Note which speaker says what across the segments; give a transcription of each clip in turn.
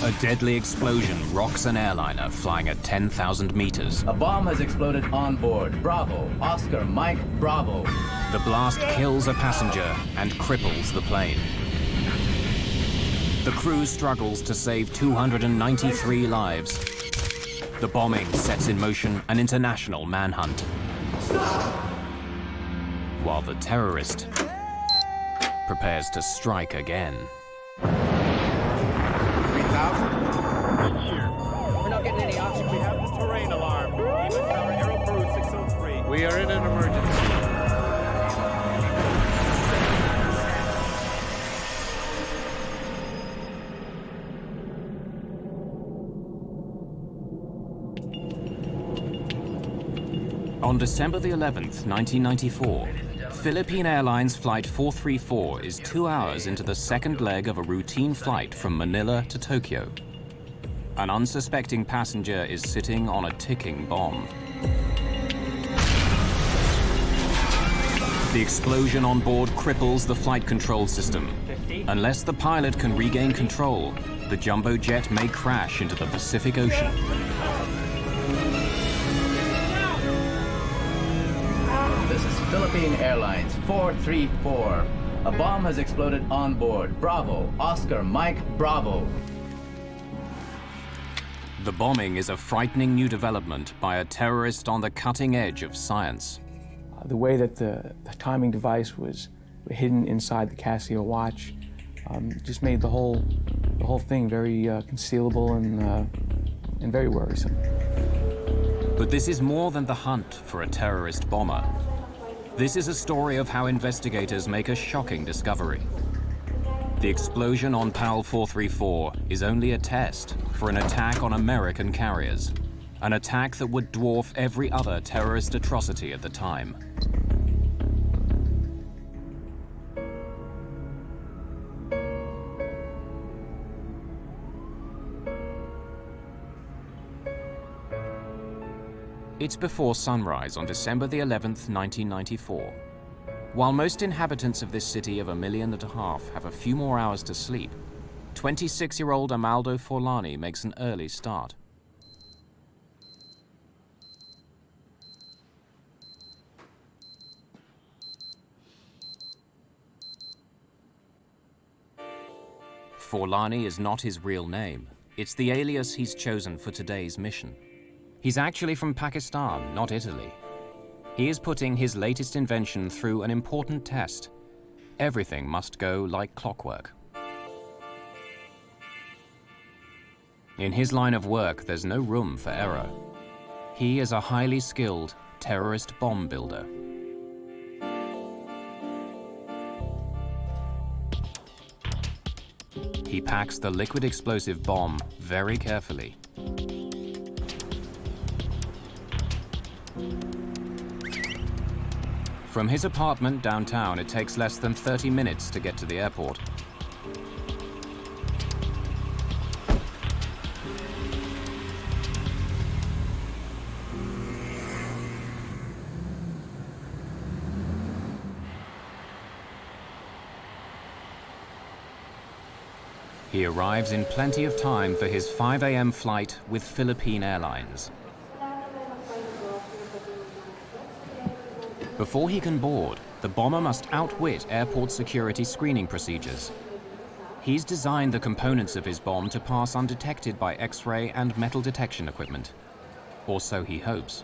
Speaker 1: A deadly explosion rocks an airliner flying at 10,000 meters.
Speaker 2: A bomb has exploded on board. Bravo, Oscar, Mike, Bravo.
Speaker 1: The blast kills a passenger and cripples the plane. The crew struggles to save 293 lives. The bombing sets in motion an international manhunt. While the terrorist prepares to strike again.
Speaker 3: 3,000?
Speaker 4: We're not getting any oxygen.
Speaker 3: We have this terrain alarm. Even Tower Aero Peru 603. We are in an emergency.
Speaker 1: On December the 11th, 1994, Philippine Airlines Flight 434 is 2 hours into the second leg of a routine flight from Manila to Tokyo. An unsuspecting passenger is sitting on a ticking bomb. The explosion on board cripples the flight control system. Unless the pilot can regain control, the jumbo jet may crash into the Pacific Ocean.
Speaker 2: This is Philippine Airlines 434. A bomb has exploded on board. Bravo, Oscar, Mike, Bravo.
Speaker 1: The bombing is a frightening new development by a terrorist on the cutting edge of science.
Speaker 5: The way that the timing device was hidden inside the Casio watch just made the whole thing very concealable and very worrisome.
Speaker 1: But this is more than the hunt for a terrorist bomber. This is a story of how investigators make a shocking discovery. The explosion on PAL 434 is only a test for an attack on American carriers, an attack that would dwarf every other terrorist atrocity at the time. It's before sunrise on December the 11th, 1994. While most inhabitants of this city of 1.5 million have a few more hours to sleep, 26-year-old Amaldo Forlani makes an early start. Forlani is not his real name. It's the alias he's chosen for today's mission. He's actually from Pakistan, not Italy. He is putting his latest invention through an important test. Everything must go like clockwork. In his line of work, there's no room for error. He is a highly skilled terrorist bomb builder. He packs the liquid explosive bomb very carefully. From his apartment downtown, it takes less than 30 minutes to get to the airport. He arrives in plenty of time for his 5 a.m. flight with Philippine Airlines. Before he can board, the bomber must outwit airport security screening procedures. He's designed the components of his bomb to pass undetected by X-ray and metal detection equipment. Or so he hopes.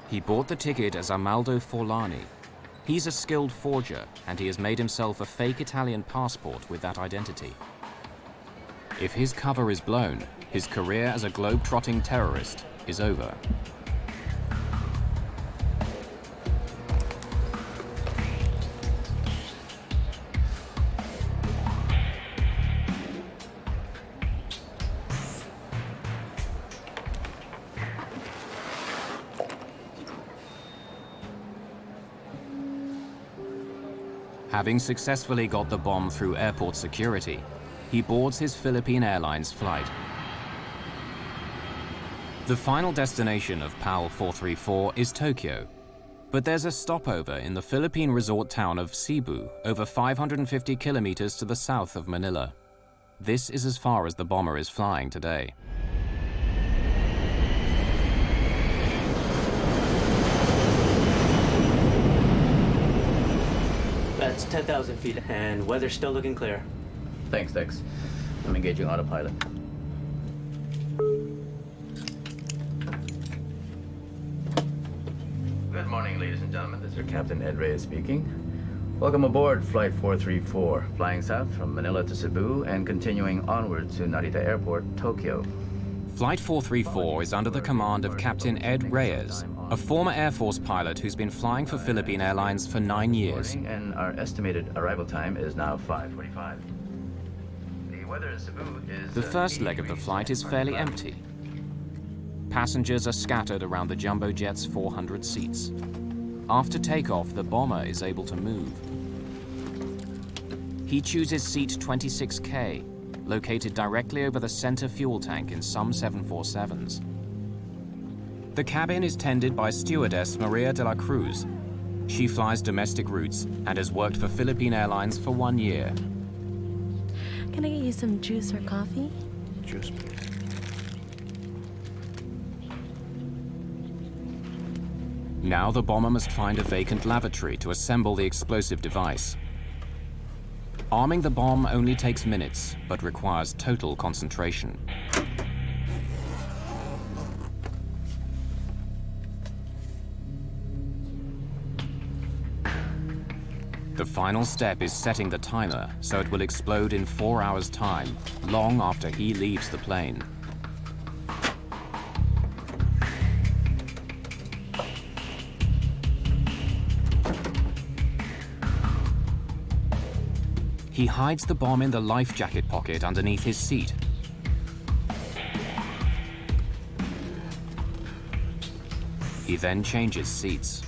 Speaker 1: He bought the ticket as Amaldo Forlani. He's a skilled forger, and he has made himself a fake Italian passport with that identity. If his cover is blown, his career as a globe-trotting terrorist is over. Having successfully got the bomb through airport security, he boards his Philippine Airlines flight. The final destination of PAL 434 is Tokyo, but there's a stopover in the Philippine resort town of Cebu, over 550 kilometers to the south of Manila. This is as far as the bomber is flying today.
Speaker 6: That's 10,000 feet, and weather's still looking clear.
Speaker 2: Thanks, Dex. I'm engaging autopilot. Good morning, ladies and gentlemen. This is your Captain Ed Reyes speaking. Welcome aboard Flight 434, flying south from Manila to Cebu and continuing onward to Narita Airport, Tokyo.
Speaker 1: Flight 434 is under the command of Captain Ed Reyes, a former Air Force pilot who's been flying for Philippine Airlines for 9 years.
Speaker 2: And our estimated arrival time is now 5:45. The weather in Cebu is...
Speaker 1: The first leg of the flight is fairly empty. Passengers are scattered around the jumbo jet's 400 seats. After takeoff, the bomber is able to move. He chooses seat 26K, located directly over the center fuel tank in some 747s. The cabin is tended by stewardess Maria de la Cruz. She flies domestic routes and has worked for Philippine Airlines for 1 year.
Speaker 7: Can I get you some juice or coffee?
Speaker 5: Juice, please.
Speaker 1: Now the bomber must find a vacant lavatory to assemble the explosive device. Arming the bomb only takes minutes, but requires total concentration. The final step is setting the timer so it will explode in 4 hours' time, long after he leaves the plane. He hides the bomb in the life jacket pocket underneath his seat. He then changes seats.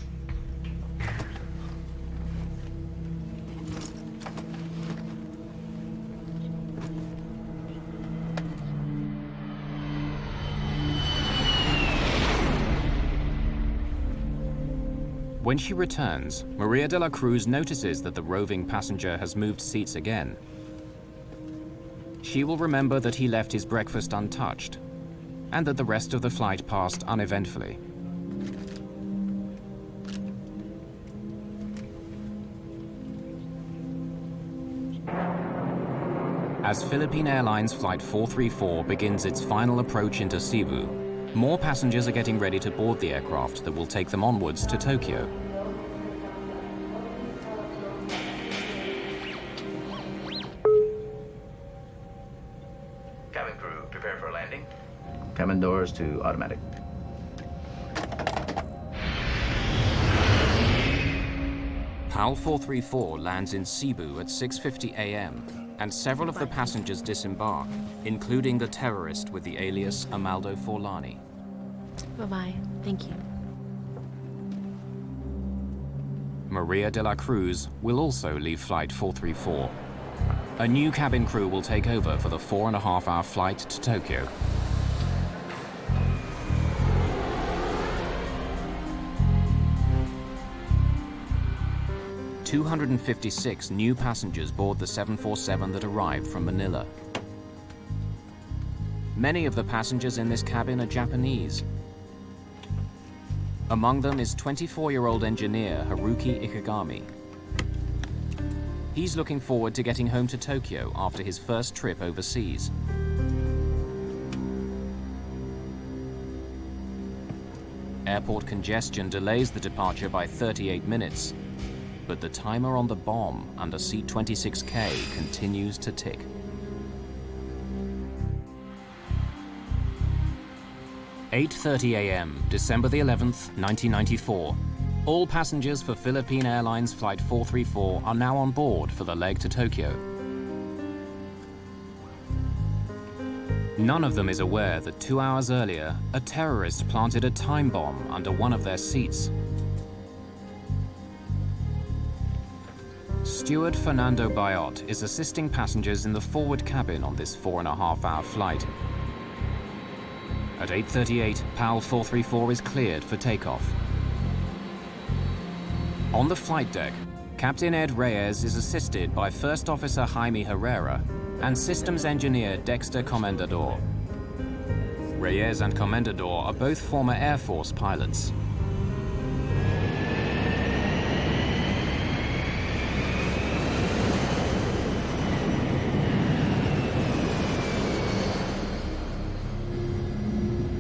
Speaker 1: When she returns, Maria de la Cruz notices that the roving passenger has moved seats again. She will remember that he left his breakfast untouched, and that the rest of the flight passed uneventfully. As Philippine Airlines Flight 434 begins its final approach into Cebu, more passengers are getting ready to board the aircraft that will take them onwards to Tokyo.
Speaker 2: Cabin crew, prepare for landing. Cabin doors to automatic.
Speaker 1: PAL 434 lands in Cebu at 6:50 a.m. and several of the passengers disembark, including the terrorist with the alias Amaldo Forlani.
Speaker 7: Bye-bye. Thank you.
Speaker 1: Maria de la Cruz will also leave Flight 434. A new cabin crew will take over for the 4.5-hour flight to Tokyo. "256 new passengers board the 747 that arrived from Manila. Many of the passengers in this cabin are Japanese. Among them is 24-year-old engineer Haruki Ikegami. He's looking forward to getting home to Tokyo after his first trip overseas. Airport congestion delays the departure by 38 minutes, but the timer on the bomb under seat 26K continues to tick. "8:30 a.m., December the 11th, 1994. All passengers for Philippine Airlines Flight 434 are now on board for the leg to Tokyo. None of them is aware that 2 hours earlier, a terrorist planted a time bomb under one of their seats. Steward Fernando Bayot is assisting passengers in the forward cabin on this 4.5-hour flight. At 8:38, PAL 434 is cleared for takeoff. On the flight deck, Captain Ed Reyes is assisted by First Officer Jaime Herrera and Systems Engineer Dexter Comendador. Reyes and Comendador are both former Air Force pilots.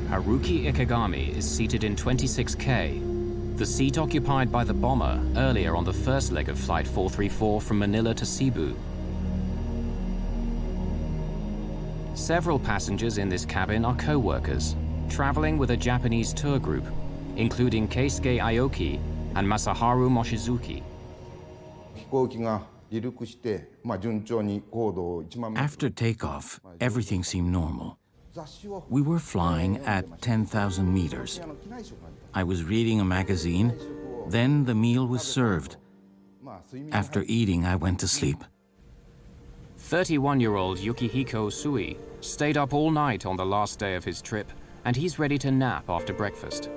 Speaker 1: Haruki Ikegami is seated in 26K, the seat occupied by the bomber earlier on the first leg of Flight 434 from Manila to Cebu. Several passengers in this cabin are co-workers, traveling with a Japanese tour group, including Keisuke Aoki and Masaharu Mochizuki.
Speaker 8: After takeoff, everything seemed normal. We were flying at 10,000 meters. I was reading a magazine, then the meal was served. After eating, I went to sleep.
Speaker 1: 31-year-old Yukihiko Usui stayed up all night on the last day of his trip, and he's ready to nap after breakfast.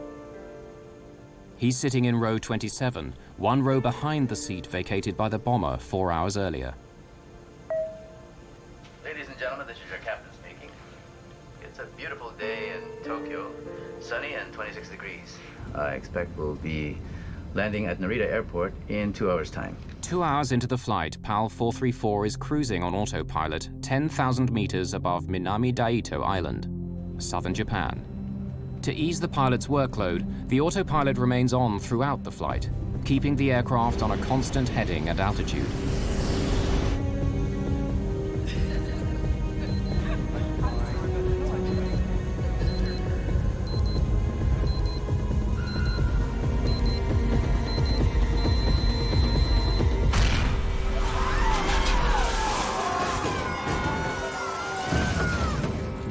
Speaker 1: He's sitting in row 27, one row behind the seat vacated by the bomber 4 hours earlier.
Speaker 2: Ladies and gentlemen, this is your captain speaking. It's a beautiful day in Tokyo, sunny and 26 degrees. I expect we'll be landing at Narita Airport in 2 hours' time.
Speaker 1: 2 hours into the flight, PAL 434 is cruising on autopilot 10,000 meters above Minami Daito Island, southern Japan. To ease the pilot's workload, the autopilot remains on throughout the flight, keeping the aircraft on a constant heading and altitude.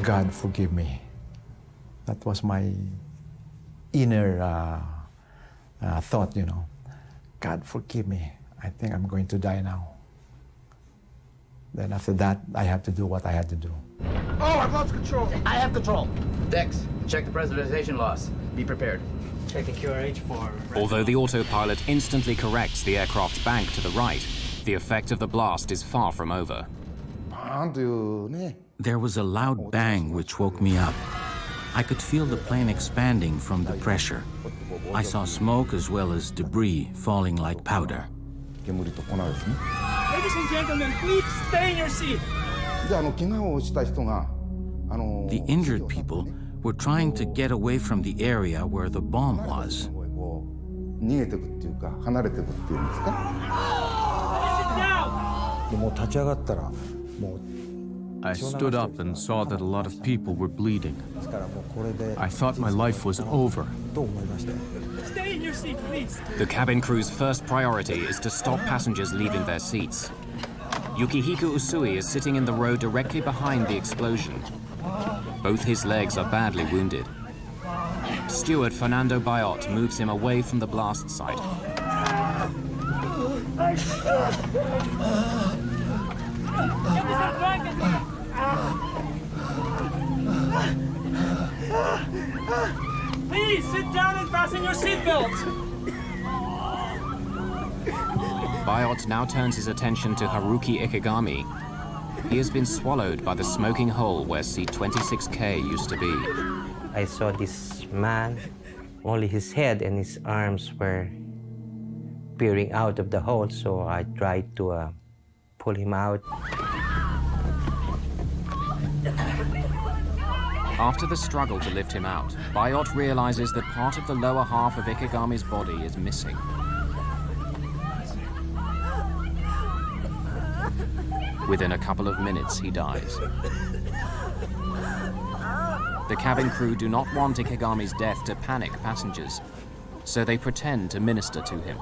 Speaker 9: God forgive me. That was my inner thought, you know. God forgive me. I think I'm going to die now. Then after that, I have to do what I had to do.
Speaker 4: Oh, I've lost control. I have control.
Speaker 2: Dex, check the pressurization loss. Be prepared.
Speaker 6: Checking QRH for...
Speaker 1: Although the autopilot instantly corrects the aircraft's bank to the right, the effect of the blast is far from over.
Speaker 8: There was a loud bang which woke me up. I could feel the plane expanding from the pressure. I saw smoke as well as debris falling like powder.
Speaker 4: Ladies and gentlemen, please stay in your seat.
Speaker 8: The injured people were trying to get away from the area where the bomb was.
Speaker 3: I stood up and saw that a lot of people were bleeding. I thought my life was over.
Speaker 4: Stay in your seat, please.
Speaker 1: The cabin crew's first priority is to stop passengers leaving their seats. Yukihiko Usui is sitting in the row directly behind the explosion. Both his legs are badly wounded. Steward Fernando Bayot moves him away from the blast site.
Speaker 4: Please sit down and fasten your seatbelt.
Speaker 1: Bayot now turns his attention to Haruki Ikegami. He has been swallowed by the smoking hole where seat 26K used to be.
Speaker 10: I saw this man, only his head and his arms were peering out of the hole, so I tried to pull him out.
Speaker 1: After the struggle to lift him out, Bayot realizes that part of the lower half of Ikegami's body is missing. Within a couple of minutes, he dies. The cabin crew do not want Ikegami's death to panic passengers, so they pretend to minister to him.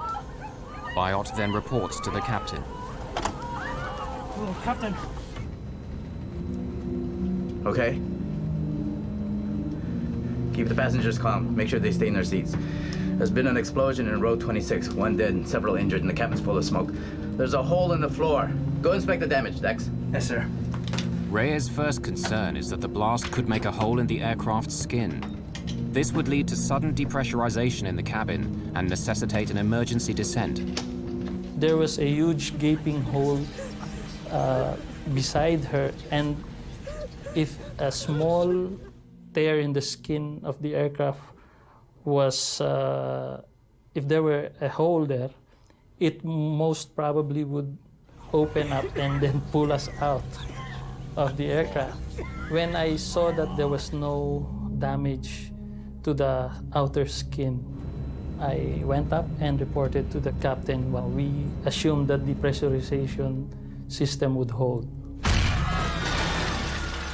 Speaker 1: Bayot then reports to the captain.
Speaker 4: Oh, Captain.
Speaker 2: Okay? Keep the passengers calm. Make sure they stay in their seats. There's been an explosion in row 26. One dead and several injured, and the cabin's full of smoke. There's a hole in the floor. Go inspect the damage, Dex.
Speaker 6: Yes, sir.
Speaker 1: Reyes' first concern is that the blast could make a hole in the aircraft's skin. This would lead to sudden depressurization in the cabin and necessitate an emergency descent.
Speaker 11: There was a huge gaping hole beside her, and if a small tear in the skin of the aircraft was, if there were a hole there, it most probably would open up and then pull us out of the aircraft. When I saw that there was no damage to the outer skin, I went up and reported to the captain. Well, we assumed that the pressurization system would hold.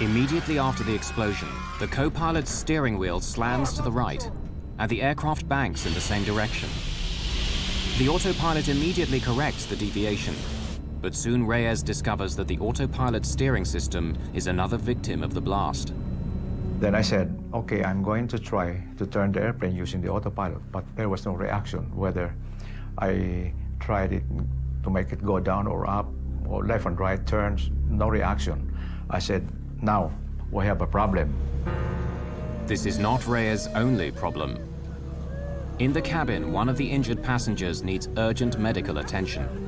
Speaker 1: Immediately after the explosion, the co-pilot's steering wheel slams to the right, and the aircraft banks in the same direction. The autopilot immediately corrects the deviation, but soon Reyes discovers that the autopilot steering system is another victim of the blast.
Speaker 9: Then I said, okay, I'm going to try to turn the airplane using the autopilot, but there was no reaction, whether I tried it to make it go down or up, or left and right turns, no reaction. I said, now we have a problem.
Speaker 1: This is not Reyes' only problem. In the cabin, one of the injured passengers needs urgent medical attention.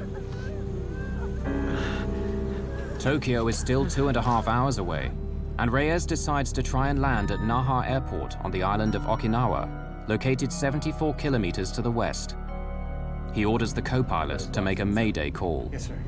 Speaker 1: Tokyo is still 2.5 hours away, and Reyes decides to try and land at Naha Airport on the island of Okinawa, located 74 kilometers to the west. He orders the co-pilot to make a Mayday call.
Speaker 12: Yes, sir.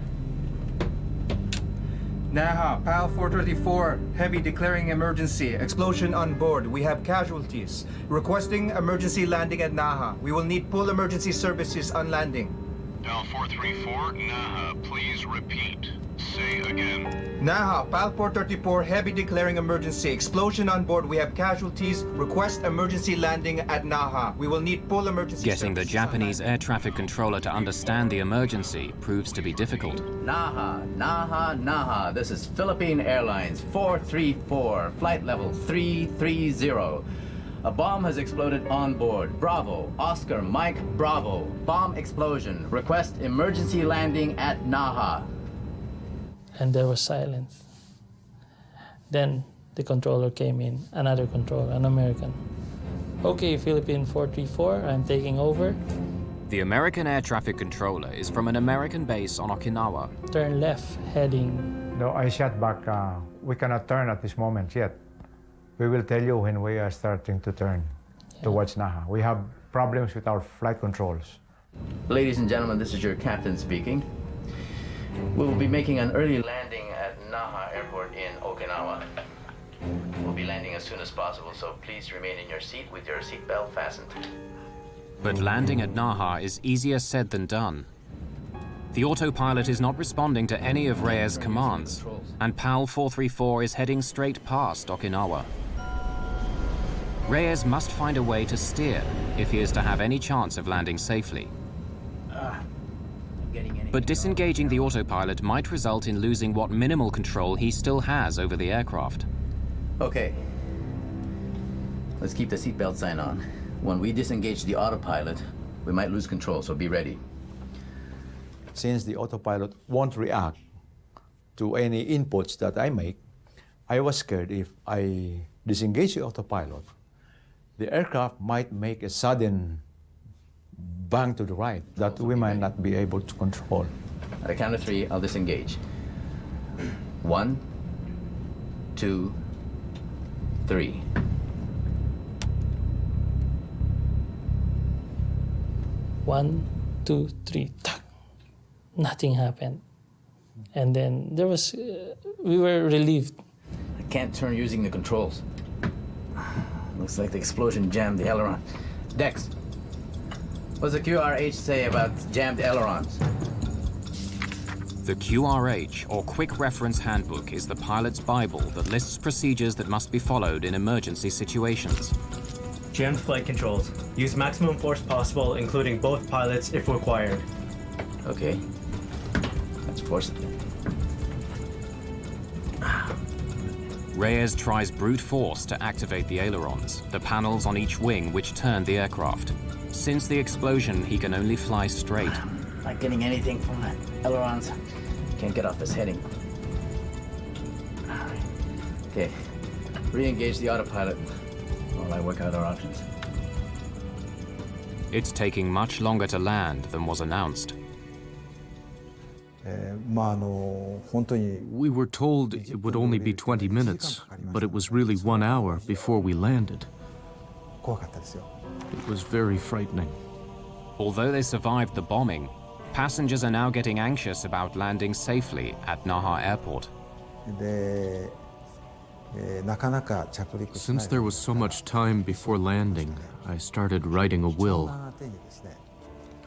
Speaker 12: Naha, PAL 434, heavy declaring emergency. Explosion on board. We have casualties. Requesting emergency landing at Naha. We will need full emergency services on landing.
Speaker 13: PAL 434, Naha, please repeat. Say again.
Speaker 12: Naha, PAL 434, heavy declaring emergency. Explosion on board. We have casualties. Request emergency landing at Naha. We will need full emergency
Speaker 1: Getting the Japanese air traffic controller to understand the emergency proves to be difficult.
Speaker 2: Naha, Naha, Naha. This is Philippine Airlines 434, flight level 330. A bomb has exploded on board. Bravo, Oscar, Mike, Bravo. Bomb explosion. Request emergency landing at Naha.
Speaker 11: And there was silence. Then the controller came in, another controller, an American. Okay, Philippine 434, I'm taking over.
Speaker 1: The American air traffic controller is from an American base on Okinawa.
Speaker 11: Turn left, heading.
Speaker 9: No, I shot back. We cannot turn at this moment yet. We will tell you when we are starting to turn towards Naha. We have problems with our flight controls.
Speaker 2: Ladies and gentlemen, this is your captain speaking. We will be making an early landing at Naha Airport in Okinawa. We'll be landing as soon as possible, so please remain in your seat with your seatbelt fastened.
Speaker 1: But landing at Naha is easier said than done. The autopilot is not responding to any of Reyes' commands, and PAL 434 is heading straight past Okinawa. Reyes must find a way to steer if he is to have any chance of landing safely. But disengaging the autopilot might result in losing what minimal control he still has over the aircraft.
Speaker 2: Okay. Let's keep the seatbelt sign on. When we disengage the autopilot, we might lose control, so be ready.
Speaker 9: Since the autopilot won't react to any inputs that I make, I was scared if I disengage the autopilot, the aircraft might make a sudden bang to the right that we might not be able to control.
Speaker 2: At a count of 3, I'll disengage. 1, 2, 3.
Speaker 11: One, two, three. Nothing happened. And then there was, we were relieved.
Speaker 2: I can't turn using the controls. Looks like the explosion jammed the aileron. Dex, what's the QRH say about jammed ailerons?
Speaker 1: The QRH, or Quick Reference Handbook, is the pilot's Bible that lists procedures that must be followed in emergency situations.
Speaker 6: Jammed flight controls. Use maximum force possible, including both pilots if required.
Speaker 2: Okay. Let's force it.
Speaker 1: Reyes tries brute force to activate the ailerons, the panels on each wing which turn the aircraft. Since the explosion, he can only fly straight.
Speaker 2: Not getting anything from the ailerons. Can't get off this heading. Okay, re-engage the autopilot while I work out our options.
Speaker 1: It's taking much longer to land than was announced.
Speaker 3: We were told it would only be 20 minutes, but it was really 1 hour before we landed. It was very frightening.
Speaker 1: Although they survived the bombing, passengers are now getting anxious about landing safely at Naha Airport.
Speaker 3: Since there was so much time before landing, I started writing a will.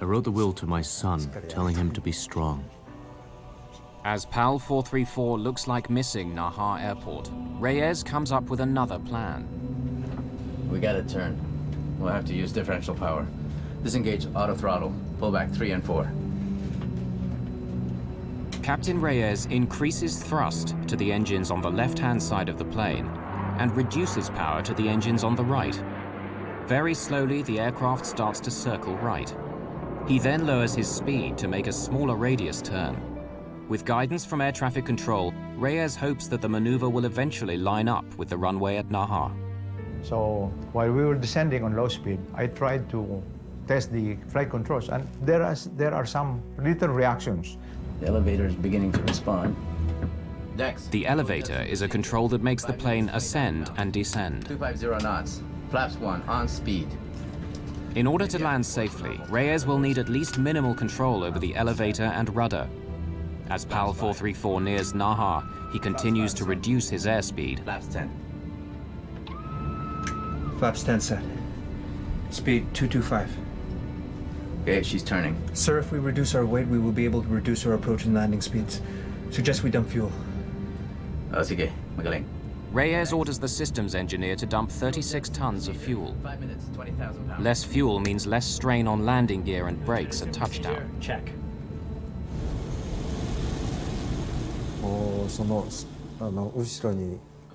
Speaker 3: I wrote the will to my son, telling him to be strong.
Speaker 1: As PAL 434 looks like missing Naha Airport, Reyes comes up with another plan.
Speaker 2: We gotta turn. We'll have to use differential power. Disengage auto throttle, pull back 3 and 4.
Speaker 1: Captain Reyes increases thrust to the engines on the left-hand side of the plane and reduces power to the engines on the right. Very slowly, the aircraft starts to circle right. He then lowers his speed to make a smaller radius turn. With guidance from air traffic control, Reyes hopes that the maneuver will eventually line up with the runway at Naha.
Speaker 9: So while we were descending on low speed, I tried to test the flight controls, and there are some little reactions.
Speaker 2: The elevator is beginning to respond. Dex.
Speaker 1: The elevator is a control that makes the plane ascend and descend.
Speaker 2: 250 knots. Flaps 1, on speed.
Speaker 1: In order to land safely, Reyes will need at least minimal control over the elevator and rudder. As PAL 434 nears Naha, he continues to reduce his airspeed.
Speaker 2: Flaps 10.
Speaker 12: Flaps 10 set. Speed 225.
Speaker 2: Okay, she's turning.
Speaker 12: Sir, if we reduce our weight, we will be able to reduce our approach and landing speeds. Suggest we dump fuel.
Speaker 2: Sige, magaling.
Speaker 1: Reyes orders the systems engineer to dump 36 tons of fuel.
Speaker 2: 5 minutes, 20,000 pounds.
Speaker 1: Less fuel means less strain on landing gear and brakes at touchdown.
Speaker 6: Check.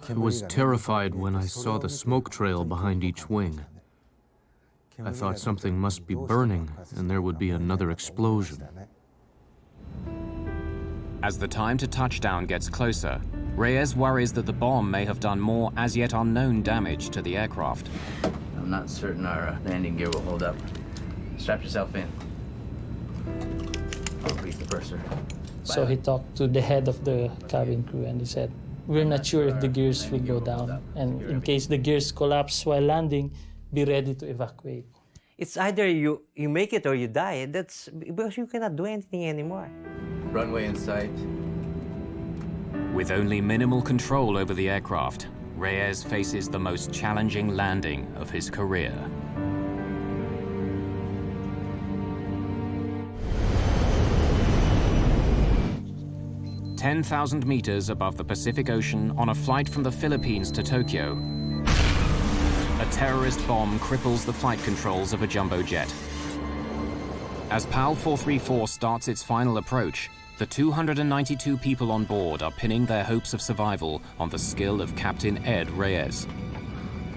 Speaker 3: I was terrified when I saw the smoke trail behind each wing. I thought something must be burning and there would be another explosion.
Speaker 1: As the time to touchdown gets closer, Reyes worries that the bomb may have done more as yet unknown damage to the aircraft.
Speaker 2: I'm not certain our landing gear will hold up. Strap yourself in. I'll grease the purser.
Speaker 11: So he talked to the head of the cabin crew and he said, "We're not sure if the gears will go down, and in case the gears collapse while landing, be ready to evacuate."
Speaker 10: It's either you make it or you die. That's because you cannot do anything anymore.
Speaker 2: Runway in sight.
Speaker 1: With only minimal control over the aircraft, Reyes faces the most challenging landing of his career. "10,000 meters above the Pacific Ocean on a flight from the Philippines to Tokyo, a terrorist bomb cripples the flight controls of a jumbo jet. As PAL 434 starts its final approach, the 292 people on board are pinning their hopes of survival on the skill of Captain Ed Reyes.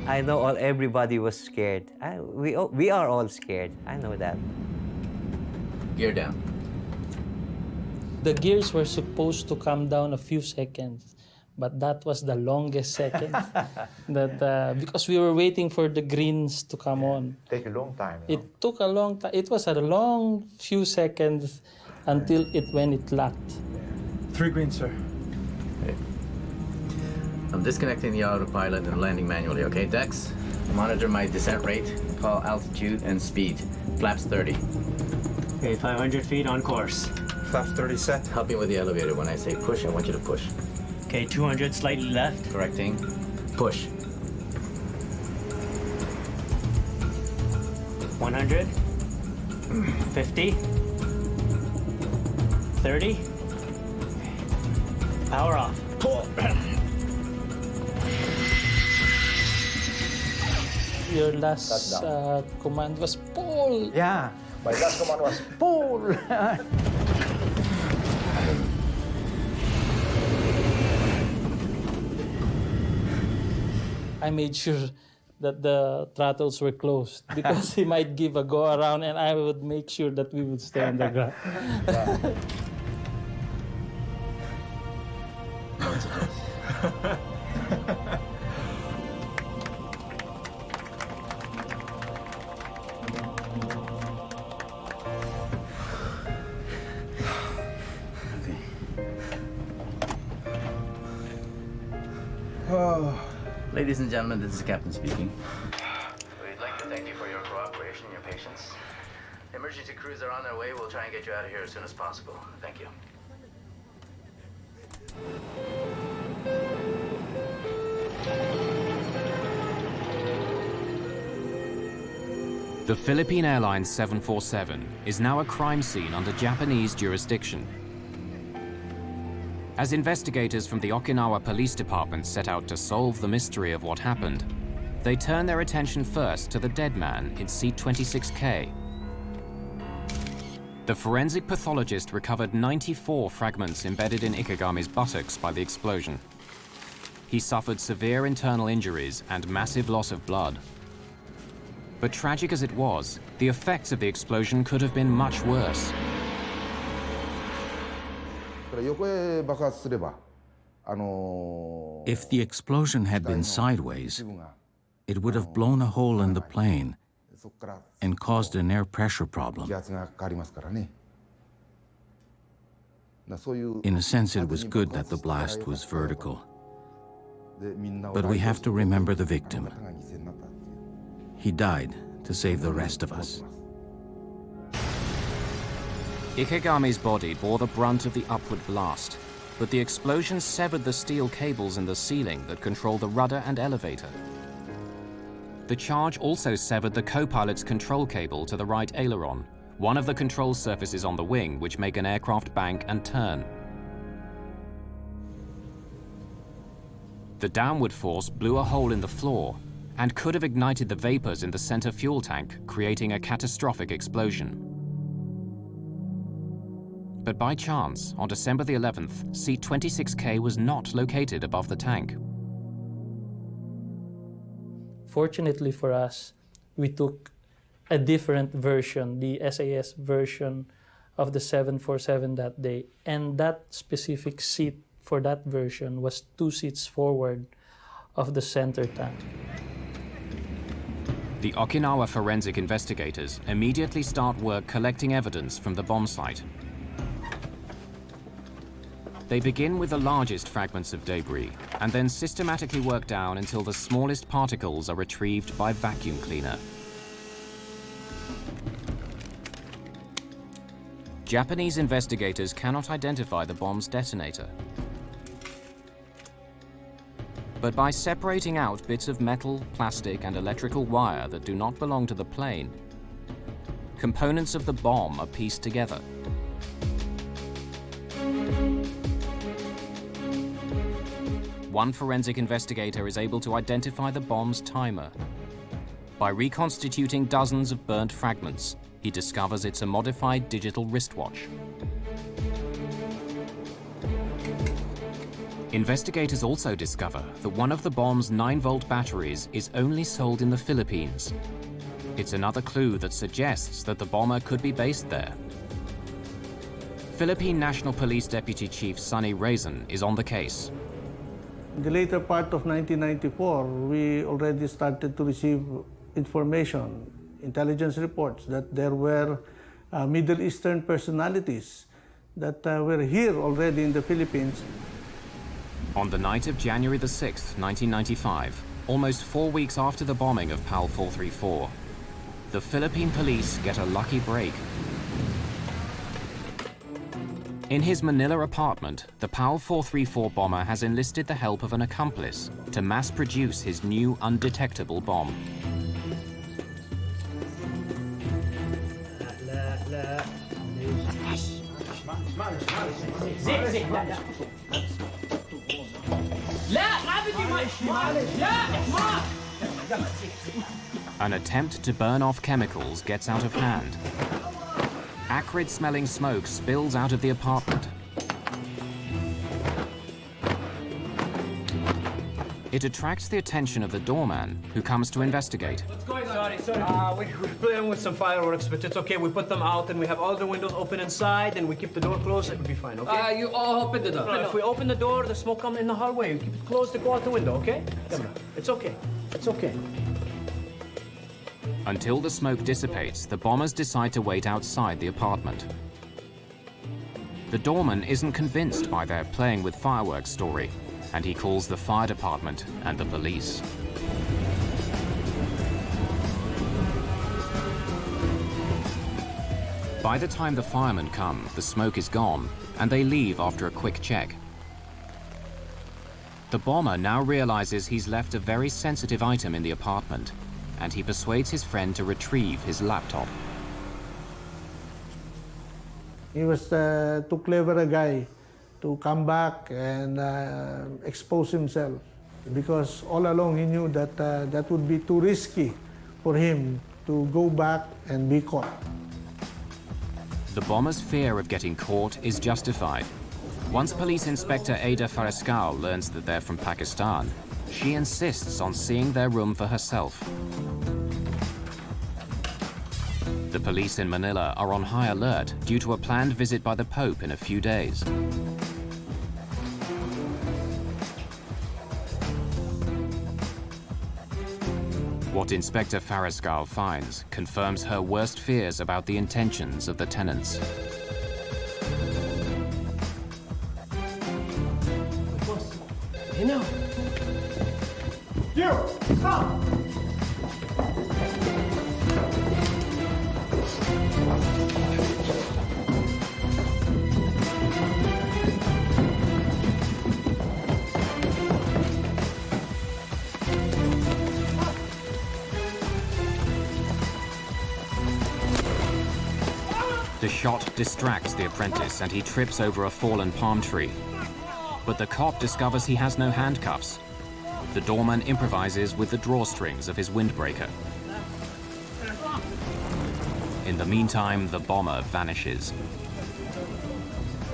Speaker 10: I know everybody was scared. We are all scared. I know that.
Speaker 2: Gear down.
Speaker 11: The gears were supposed to come down a few seconds, but that was the longest second. Because we were waiting for the greens to come on.
Speaker 9: Take a long time.
Speaker 11: It took a long time. It was a long few seconds until when it locked.
Speaker 12: 3 green, sir.
Speaker 2: Okay. I'm disconnecting the autopilot and landing manually, okay? Dex, monitor my descent rate, call altitude and speed. Flaps 30.
Speaker 6: Okay, 500 feet on course.
Speaker 12: Flaps 30 set.
Speaker 2: Help me with the elevator. When I say push, I want you to push.
Speaker 6: Okay, 200 slightly left.
Speaker 2: Correcting. Push.
Speaker 6: 100. 50. 30. Power off. Pull.
Speaker 11: Your last command was pull.
Speaker 9: Yeah, my last command was pull.
Speaker 11: I made sure that the throttles were closed because he might give a go around and I would make sure that we would stay on the ground.
Speaker 2: Ladies and gentlemen, this is the captain speaking. We'd like to thank you for your cooperation and your patience. Emergency crews are on their way. We'll try and get you out of here as soon as possible. Thank you.
Speaker 1: The Philippine Airlines 747 is now a crime scene under Japanese jurisdiction. As investigators from the Okinawa Police Department set out to solve the mystery of what happened, they turn their attention first to the dead man in seat 26K. The forensic pathologist recovered 94 fragments embedded in Ikegami's buttocks by the explosion. He suffered severe internal injuries and massive loss of blood. But tragic as it was, the effects of the explosion could have been much worse.
Speaker 8: If the explosion had been sideways, it would have blown a hole in the plane and caused an air pressure problem. In a sense, it was good that the blast was vertical. But we have to remember the victim. He died to save the rest of us.
Speaker 1: Ikegami's body bore the brunt of the upward blast, but the explosion severed the steel cables in the ceiling that control the rudder and elevator. The charge also severed the co-pilot's control cable to the right aileron, one of the control surfaces on the wing which make an aircraft bank and turn. The downward force blew a hole in the floor and could have ignited the vapors in the center fuel tank, creating a catastrophic explosion. But by chance, on December the 11th, seat 26K was not located above the tank.
Speaker 11: Fortunately for us, we took a different version, the SAS version of the 747 that day, and that specific seat for that version was 2 seats forward of the center tank.
Speaker 1: The Okinawa forensic investigators immediately start work collecting evidence from the bomb site. They begin with the largest fragments of debris and then systematically work down until the smallest particles are retrieved by vacuum cleaner. Japanese investigators cannot identify the bomb's detonator. But by separating out bits of metal, plastic, and electrical wire that do not belong to the plane, components of the bomb are pieced together. One forensic investigator is able to identify the bomb's timer. By reconstituting dozens of burnt fragments, he discovers it's a modified digital wristwatch. Investigators also discover that one of the bomb's 9-volt batteries is only sold in the Philippines. It's another clue that suggests that the bomber could be based there. Philippine National Police Deputy Chief Sonny Raisin is on the case.
Speaker 14: In the later part of 1994, we already started to receive information, intelligence reports, that there were Middle Eastern personalities that were here already in the Philippines.
Speaker 1: On the night of January the 6th, 1995, almost 4 weeks after the bombing of PAL 434, the Philippine police get a lucky break. In his Manila apartment, the PAL 434 bomber has enlisted the help of an accomplice to mass-produce his new undetectable bomb. An attempt to burn off chemicals gets out of hand. Acrid-smelling smoke spills out of the apartment. It attracts the attention of the doorman, who comes to investigate.
Speaker 15: What's going on? Sorry. We're playing with some fireworks, but it's okay. We put them out, and we have all the windows open inside, and we keep the door closed. It'll be fine, okay?
Speaker 16: You all open the door.
Speaker 15: No, if we open the door, the smoke comes in the hallway. We keep it closed to go out the window, okay? It's okay. It's okay.
Speaker 1: Until the smoke dissipates, the bombers decide to wait outside the apartment. The doorman isn't convinced by their playing with fireworks story. and he calls the fire department and the police. By the time the firemen come, the smoke is gone, and they leave after a quick check. The bomber now realizes he's left a very sensitive item in the apartment, and he persuades his friend to retrieve his laptop.
Speaker 14: He was too clever a guy to come back and expose himself, because all along he knew that that would be too risky for him to go back and be caught.
Speaker 1: The bomber's fear of getting caught is justified. Once Police Inspector Ada Fariscal learns that they're from Pakistan, she insists on seeing their room for herself. The police in Manila are on high alert due to a planned visit by the Pope in a few days. What Inspector Fariscal finds confirms her worst fears about the intentions of the tenants.
Speaker 15: You know. You, stop!
Speaker 1: The shot distracts the apprentice and he trips over a fallen palm tree. But the cop discovers he has no handcuffs. The doorman improvises with the drawstrings of his windbreaker. In the meantime, the bomber vanishes.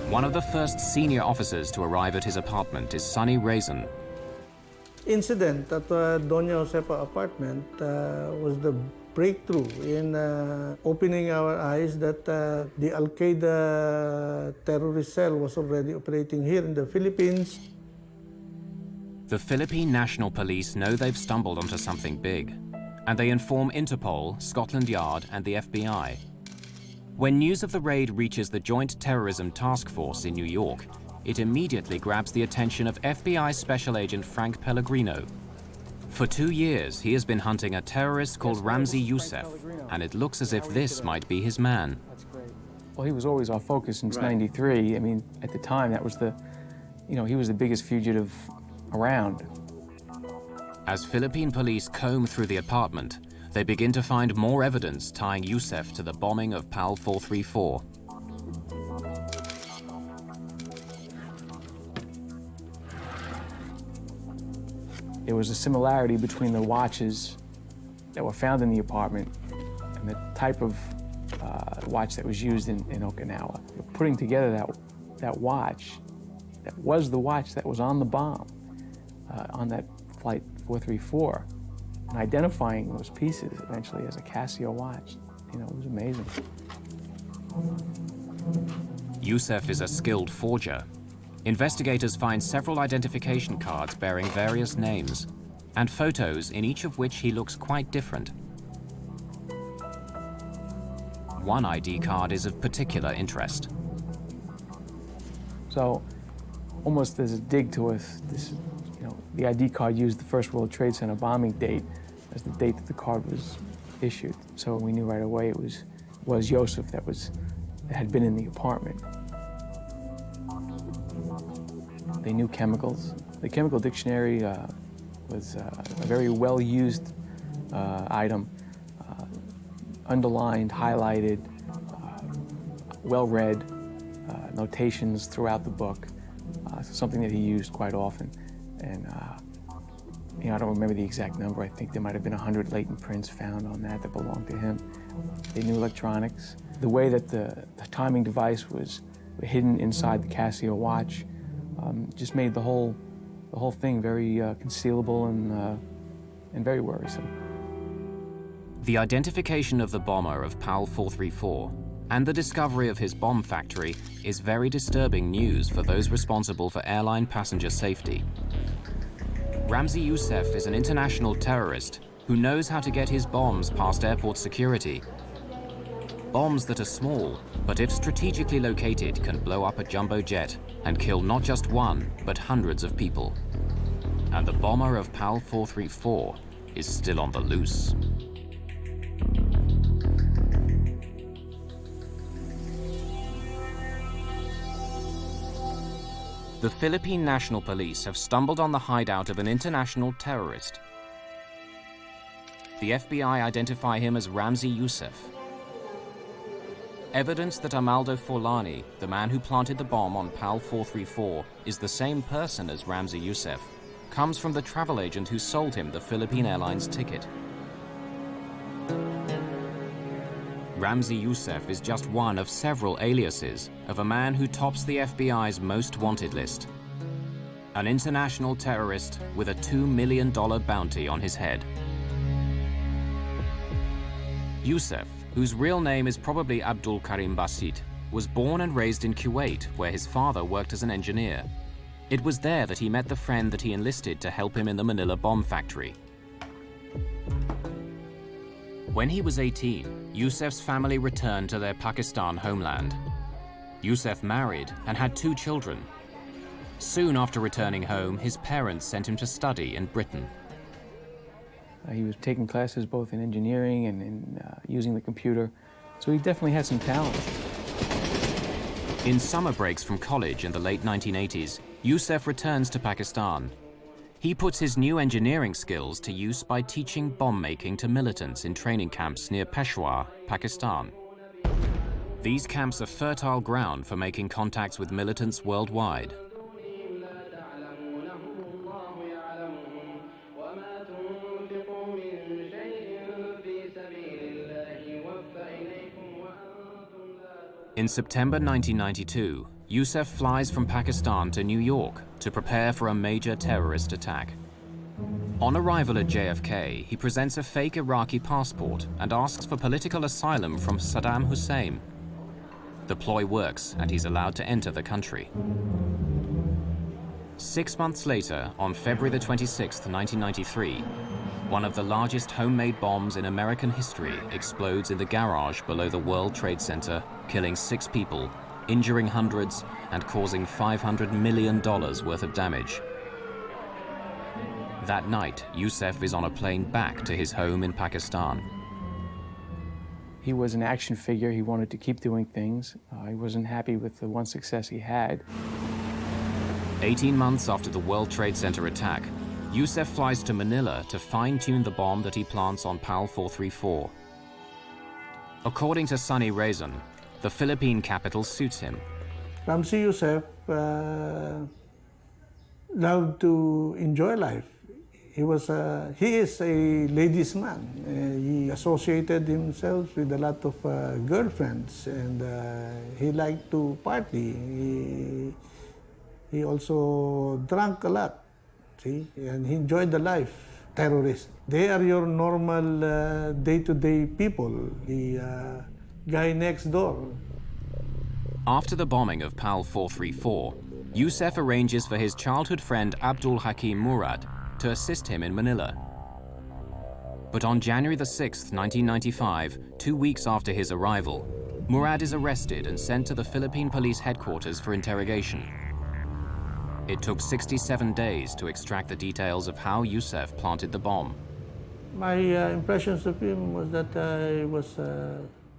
Speaker 1: One of the first senior officers to arrive at his apartment is Sonny Raisin.
Speaker 14: Incident at Doña Josefa apartment was the breakthrough in opening our eyes that the Al-Qaeda terrorist cell was already operating here in the Philippines.
Speaker 1: The Philippine National Police know they've stumbled onto something big, and they inform Interpol, Scotland Yard, and the FBI. When news of the raid reaches the Joint Terrorism Task Force in New York, it immediately grabs the attention of FBI Special Agent Frank Pellegrino. For 2 years, he has been hunting a terrorist called Ramzi Youssef, and it looks as if this might be his man.
Speaker 5: Well, he was always our focus since '93. I mean, at the time, that was he was the biggest fugitive around.
Speaker 1: As Philippine police comb through the apartment, they begin to find more evidence tying Youssef to the bombing of PAL 434.
Speaker 5: There was a similarity between the watches that were found in the apartment and the type of watch that was used in Okinawa. Putting together that watch, that was the watch that was on the bomb, on that flight 434, and identifying those pieces eventually as a Casio watch, it was amazing.
Speaker 1: Youssef is a skilled forger. Investigators find several identification cards bearing various names, and photos in each of which he looks quite different. One ID card is of particular interest.
Speaker 5: So, almost as a dig to us, the ID card used the First World Trade Center bombing date as the date that the card was issued. So we knew right away it was Youssef that had been in the apartment. They knew chemicals. The chemical dictionary was a very well-used item, underlined, highlighted, well-read, notations throughout the book, something that he used quite often. And I don't remember the exact number. I think there might have been 100 latent prints found on that belonged to him. They knew electronics. The way that the timing device was hidden inside the Casio watch just made the whole thing very concealable and very worrisome.
Speaker 1: The identification of the bomber of PAL 434 and the discovery of his bomb factory is very disturbing news for those responsible for airline passenger safety. Ramzi Youssef is an international terrorist who knows how to get his bombs past airport security. bombs that are small, but if strategically located, can blow up a jumbo jet and kill not just one, but hundreds of people. And the bomber of PAL 434 is still on the loose. The Philippine National Police have stumbled on the hideout of an international terrorist. The FBI identify him as Ramzi Youssef. Evidence that Amaldo Forlani, the man who planted the bomb on PAL 434, is the same person as Ramzi Youssef, comes from the travel agent who sold him the Philippine Airlines ticket. Ramzi Youssef is just one of several aliases of a man who tops the FBI's most wanted list. An international terrorist with a $2 million bounty on his head. Youssef, whose real name is probably Abdul Karim Basit, was born and raised in Kuwait, where his father worked as an engineer. It was there that he met the friend that he enlisted to help him in the Manila bomb factory. When he was 18, Youssef's family returned to their Pakistan homeland. Youssef married and had 2 children. Soon after returning home, his parents sent him to study in Britain.
Speaker 5: He was taking classes both in engineering and in using the computer, so he definitely had some talent.
Speaker 1: In summer breaks from college in the late 1980s, Youssef returns to Pakistan. He puts his new engineering skills to use by teaching bomb making to militants in training camps near Peshawar, Pakistan. These camps are fertile ground for making contacts with militants worldwide. In September 1992, Youssef flies from Pakistan to New York to prepare for a major terrorist attack. On arrival at JFK, he presents a fake Iraqi passport and asks for political asylum from Saddam Hussein. The ploy works, and he's allowed to enter the country. 6 months later, on February 26, 1993, one of the largest homemade bombs in American history explodes in the garage below the World Trade Center, killing 6 people, injuring hundreds, and causing $500 million worth of damage. That night, Youssef is on a plane back to his home in Pakistan.
Speaker 5: He was an action figure. He wanted to keep doing things. He wasn't happy with the one success he had.
Speaker 1: 18 months after the World Trade Center attack, Youssef flies to Manila to fine-tune the bomb that he plants on PAL 434. According to Sunny Razan, the Philippine capital suits him.
Speaker 14: Ramzi Youssef loved to enjoy life. He is a ladies' man. He associated himself with a lot of girlfriends, and he liked to party. He also drank a lot, see, and he enjoyed the life. Terrorists, they are your normal day-to-day people, the guy next door.
Speaker 1: After the bombing of PAL 434, Youssef arranges for his childhood friend Abdul Hakim Murad to assist him in Manila. But on January 6, 1995, 2 weeks after his arrival, Murad is arrested and sent to the Philippine Police headquarters for interrogation. It took 67 days to extract the details of how Youssef planted the bomb.
Speaker 14: My impressions of him was that he was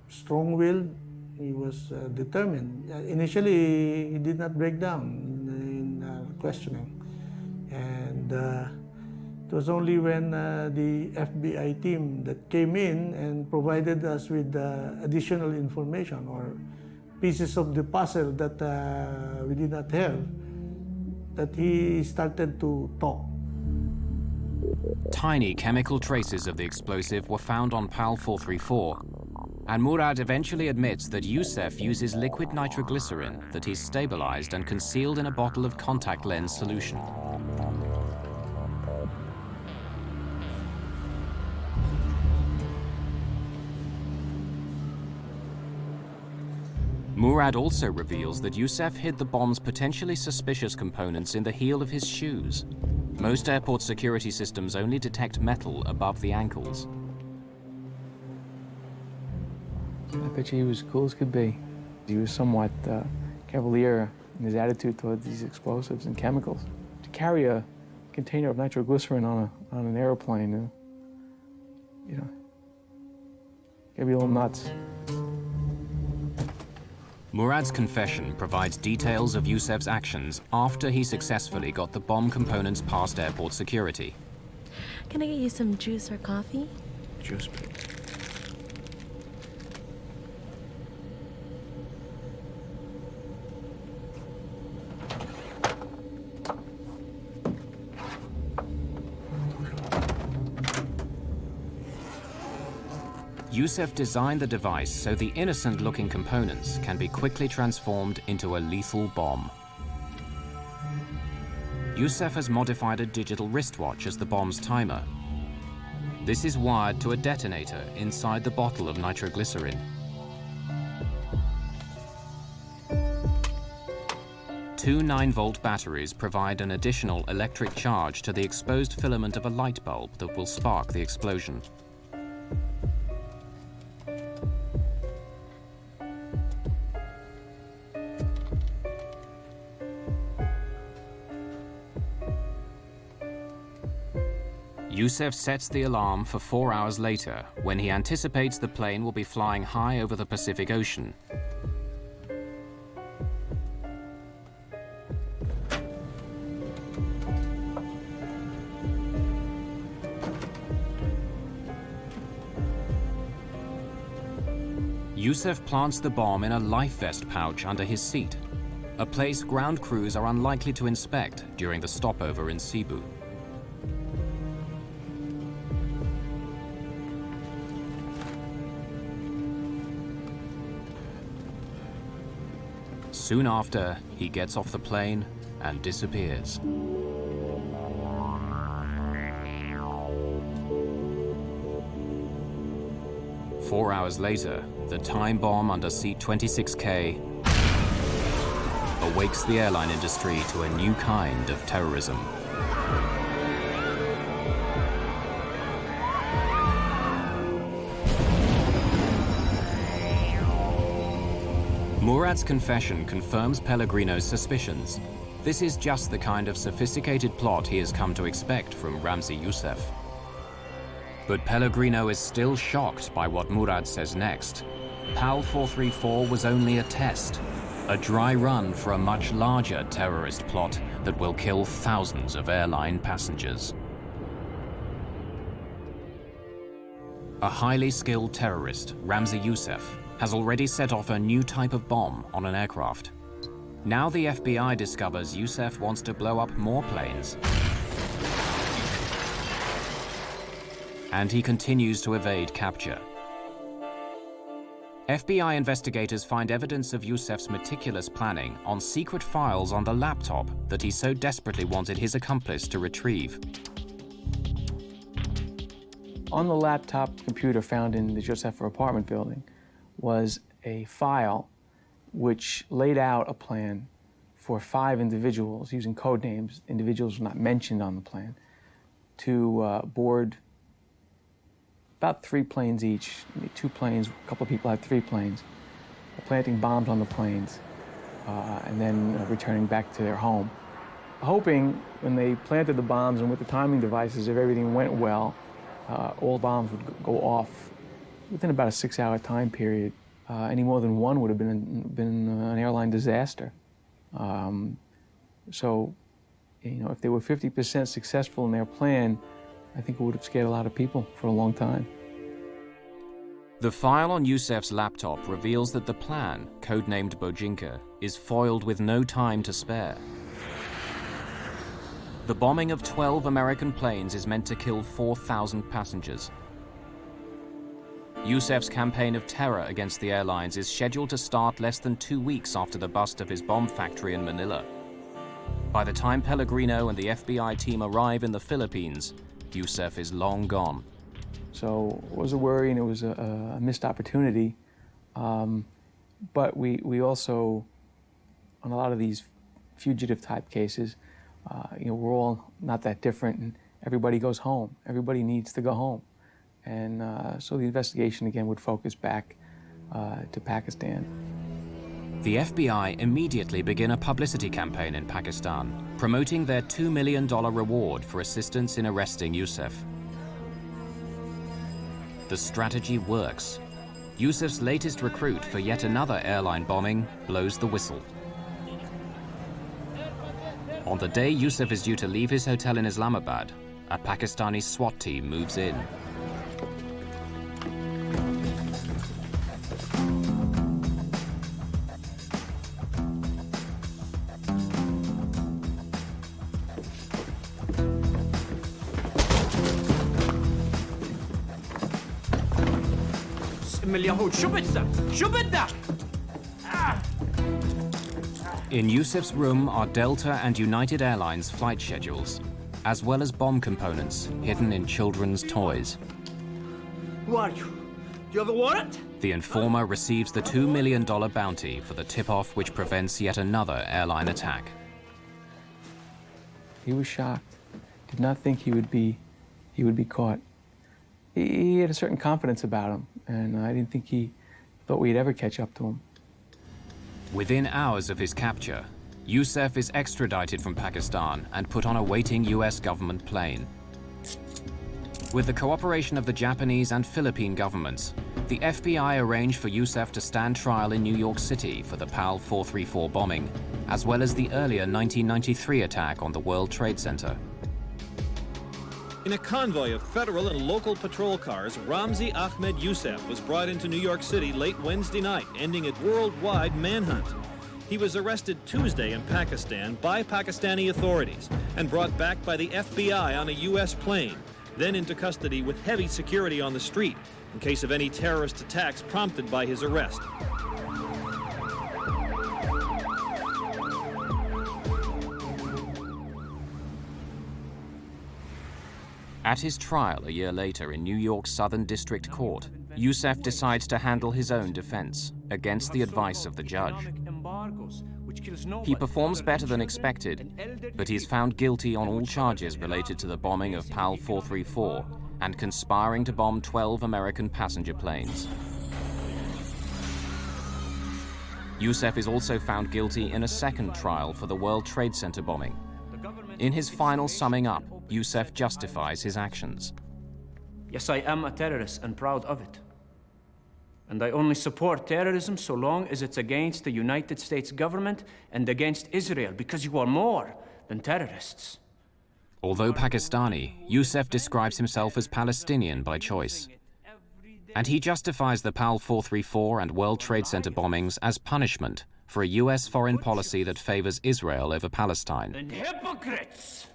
Speaker 14: strong-willed, he was determined. Initially, he did not break down in questioning. And it was only when the FBI team that came in and provided us with additional information or pieces of the puzzle that we did not have, that he started to talk.
Speaker 1: Tiny chemical traces of the explosive were found on PAL 434, and Murad eventually admits that Youssef uses liquid nitroglycerin that he's stabilized and concealed in a bottle of contact lens solution. Murad also reveals that Youssef hid the bomb's potentially suspicious components in the heel of his shoes. Most airport security systems only detect metal above the ankles.
Speaker 5: I bet you he was cool as could be. He was somewhat cavalier in his attitude toward these explosives and chemicals. To carry a container of nitroglycerin on an airplane, you know, gotta be a little nuts.
Speaker 1: Murad's confession provides details of Yusef's actions after he successfully got the bomb components past airport security.
Speaker 7: Can I get you some juice or coffee?
Speaker 5: Juice, please.
Speaker 1: Yusef designed the device so the innocent-looking components can be quickly transformed into a lethal bomb. Yusef has modified a digital wristwatch as the bomb's timer. This is wired to a detonator inside the bottle of nitroglycerin. Two 9-volt batteries provide an additional electric charge to the exposed filament of a light bulb that will spark the explosion. Yusef sets the alarm for 4 hours later, when he anticipates the plane will be flying high over the Pacific Ocean. Yusef plants the bomb in a life vest pouch under his seat, a place ground crews are unlikely to inspect during the stopover in Cebu. Soon after, he gets off the plane and disappears. Four hours later, the time bomb under seat 26K awakes the airline industry to a new kind of terrorism. Murad's confession confirms Pellegrino's suspicions. This is just the kind of sophisticated plot he has come to expect from Ramzi Yusef. But Pellegrino is still shocked by what Murad says next. PAL 434 was only a test, a dry run for a much larger terrorist plot that will kill thousands of airline passengers. A highly skilled terrorist, Ramzi Yusef, has already set off a new type of bomb on an aircraft. Now the FBI discovers Yusef wants to blow up more planes. And he continues to evade capture. FBI investigators find evidence of Yusef's meticulous planning on secret files on the laptop that he so desperately wanted his accomplice to retrieve.
Speaker 5: On the laptop computer found in the Josefa apartment building was a file which laid out a plan for 5 individuals using code names. Individuals were not mentioned on the plan, to board about 3 planes each, 2 planes, a couple of people had 3 planes, planting bombs on the planes, and then returning back to their home. Hoping when they planted the bombs and with the timing devices, if everything went well, all bombs would go off within about a 6-hour time period. Any more than one would have been an airline disaster. So, you know, if they were 50% successful in their plan, I think it would have scared a lot of people for a long time.
Speaker 1: The file on Yusef's laptop reveals that the plan, codenamed Bojinka, is foiled with no time to spare. The bombing of 12 American planes is meant to kill 4,000 passengers. Yusef's campaign of terror against the airlines is scheduled to start less than 2 weeks after the bust of his bomb factory in Manila. By the time Pellegrino and the FBI team arrive in the Philippines, Yusef is long gone.
Speaker 5: So it was a worry and it was a missed opportunity. But we also, on a lot of these fugitive type cases, you know, we're all not that different and everybody goes home. Everybody needs to go home. And so the investigation again would focus back to Pakistan.
Speaker 1: The FBI immediately begin a publicity campaign in Pakistan, promoting their $2 million reward for assistance in arresting Yusuf. The strategy works. Yusuf's latest recruit for yet another airline bombing blows the whistle. On the day Yusuf is due to leave his hotel in Islamabad, a Pakistani SWAT team moves in. In Yusuf's room are Delta and United Airlines flight schedules, as well as bomb components hidden in children's toys.
Speaker 15: Who are you? Do you have a warrant?
Speaker 1: The informer receives the $2 million bounty for the tip-off which prevents yet another airline attack.
Speaker 5: He was shocked. Did not think he would be caught. He had a certain confidence about him, and I didn't think he thought we'd ever catch up to him.
Speaker 1: Within hours of his capture, Yusuf is extradited from Pakistan and put on a waiting US government plane. With the cooperation of the Japanese and Philippine governments, the FBI arranged for Yusuf to stand trial in New York City for the PAL 434 bombing, as well as the earlier 1993 attack on the World Trade Center.
Speaker 16: In a convoy of federal and local patrol cars, Ramzi Ahmed Yusuf was brought into New York City late Wednesday night, ending a worldwide manhunt. He was arrested Tuesday in Pakistan by Pakistani authorities and brought back by the FBI on a U.S. plane, then into custody with heavy security on the street in case of any terrorist attacks prompted by his arrest.
Speaker 1: At his trial a year later in New York's Southern District Court, Yusuf decides to handle his own defense against the advice of the judge. He performs better than expected, but he's found guilty on all charges related to the bombing of PAL 434 and conspiring to bomb 12 American passenger planes. Yusuf is also found guilty in a second trial for the World Trade Center bombing. In his final summing up, Yusuf justifies his actions.
Speaker 15: Yes, I am a terrorist and proud of it. And I only support terrorism so long as it's against the United States government and against Israel, because you are more than terrorists.
Speaker 1: Although Pakistani, Yusuf describes himself as Palestinian by choice. And he justifies the PAL 434 and World Trade Center bombings as punishment for a US foreign policy that favors Israel over Palestine.
Speaker 15: And hypocrites!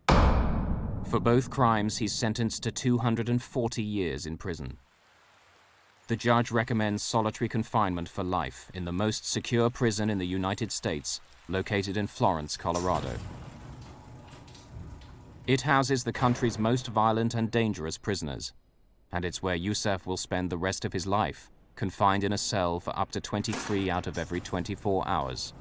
Speaker 1: For both crimes, he's sentenced to 240 years in prison. The judge recommends solitary confinement for life in the most secure prison in the United States, located in Florence, Colorado. It houses the country's most violent and dangerous prisoners, and it's where Yusuf will spend the rest of his life, confined in a cell for up to 23 out of every 24 hours.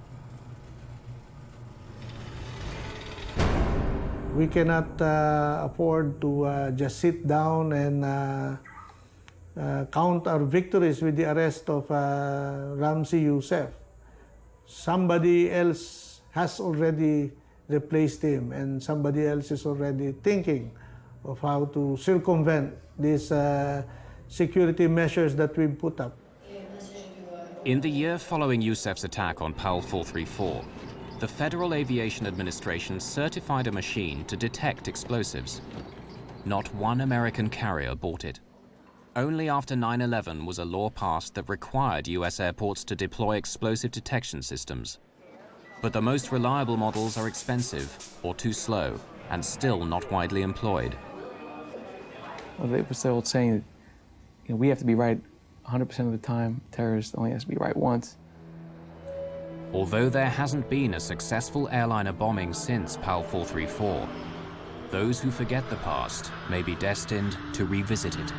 Speaker 14: We cannot afford to just sit down and count our victories with the arrest of Ramzi Yusuf. Somebody else has already replaced him, and somebody else is already thinking of how to circumvent these security measures that we've put up.
Speaker 1: In the year following Yusuf's attack on PAL 434, the Federal Aviation Administration certified a machine to detect explosives. Not one American carrier bought it. Only after 9/11 was a law passed that required US airports to deploy explosive detection systems. But the most reliable models are expensive or too slow and still not widely employed.
Speaker 5: Well, it was the old saying that we have to be right 100% of the time. Terrorist only has to be right once.
Speaker 1: Although there hasn't been a successful airliner bombing since PAL 434, those who forget the past may be destined to revisit it.